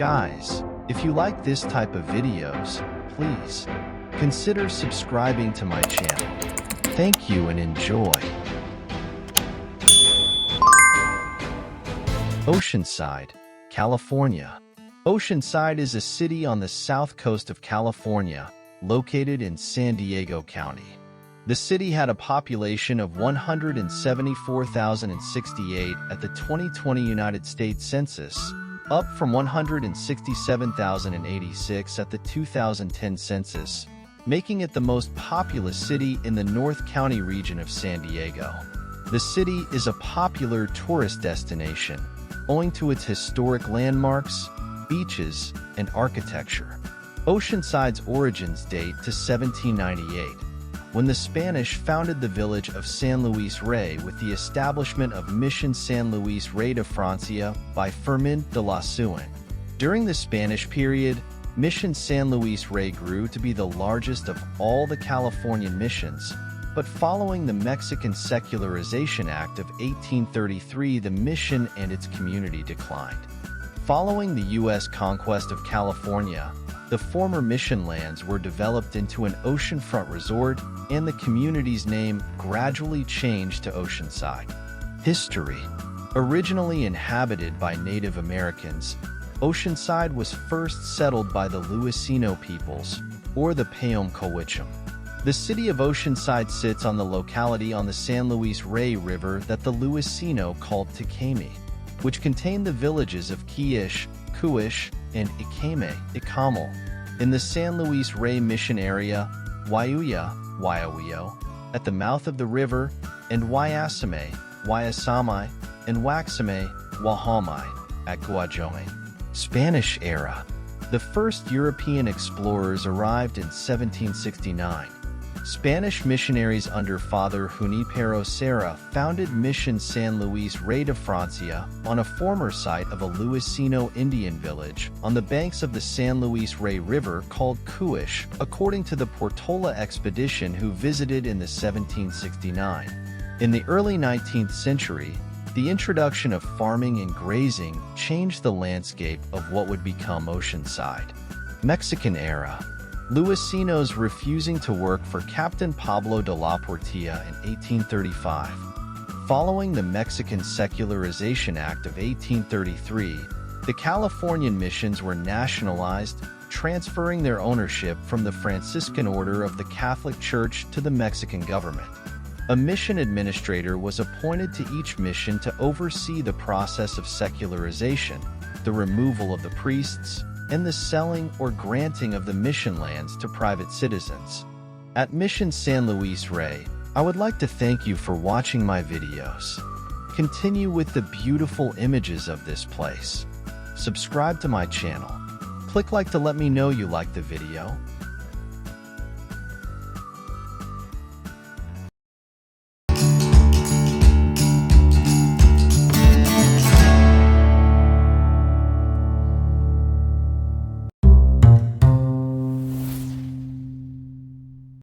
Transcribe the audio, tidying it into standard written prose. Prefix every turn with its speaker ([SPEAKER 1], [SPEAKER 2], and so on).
[SPEAKER 1] Guys, if you like this type of videos, please consider subscribing to my channel. Thank you and enjoy. Oceanside, California. Oceanside is a city on the south coast of California, located in San Diego County. The city had a population of 174,068 at the 2020 United States Census, up from 167,086 at the 2010 census, making it the most populous city in the North County region of San Diego. The city is a popular tourist destination, owing to its historic landmarks, beaches, and architecture. Oceanside's origins date to 1798, when the Spanish founded the village of San Luis Rey with the establishment of Mission San Luis Rey de Francia by Fermín de Lasuen. During the Spanish period, Mission San Luis Rey grew to be the largest of all the Californian missions, but following the Mexican Secularization Act of 1833, the mission and its community declined. Following the U.S. conquest of California, the former mission lands were developed into an oceanfront resort, and the community's name gradually changed to Oceanside. History. Originally inhabited by Native Americans, Oceanside was first settled by the Luiseno peoples, or the Payom-Cowicham. The city of Oceanside sits on the locality on the San Luis Rey River that the Luiseno called Takami, which contained the villages of Kiish, Kuish, and Ikame, Ikamal. In the San Luis Rey Mission area, Waiuya, Waiawio, at the mouth of the river, and Waiasame, Waiasamai, and Waxame, Wahamai, at Guajome. Spanish era. The first European explorers arrived in 1769. Spanish missionaries under Father Junipero Serra founded Mission San Luis Rey de Francia on a former site of a Luiseno Indian village on the banks of the San Luis Rey River called Kuish, according to the Portola expedition who visited in the 1769. In the early 19th century, the introduction of farming and grazing changed the landscape of what would become Oceanside. Mexican era. Luisenos refusing to work for Captain Pablo de la Portilla in 1835. Following the Mexican Secularization Act of 1833, the Californian missions were nationalized, transferring their ownership from the Franciscan Order of the Catholic Church to the Mexican government. A mission administrator was appointed to each mission to oversee the process of secularization, the removal of the priests, and the selling or granting of the mission lands to private citizens. At Mission San Luis Rey, I would like to thank you for watching my videos. Continue with the beautiful images of this place. Subscribe to my channel. Click like to let me know you liked the video.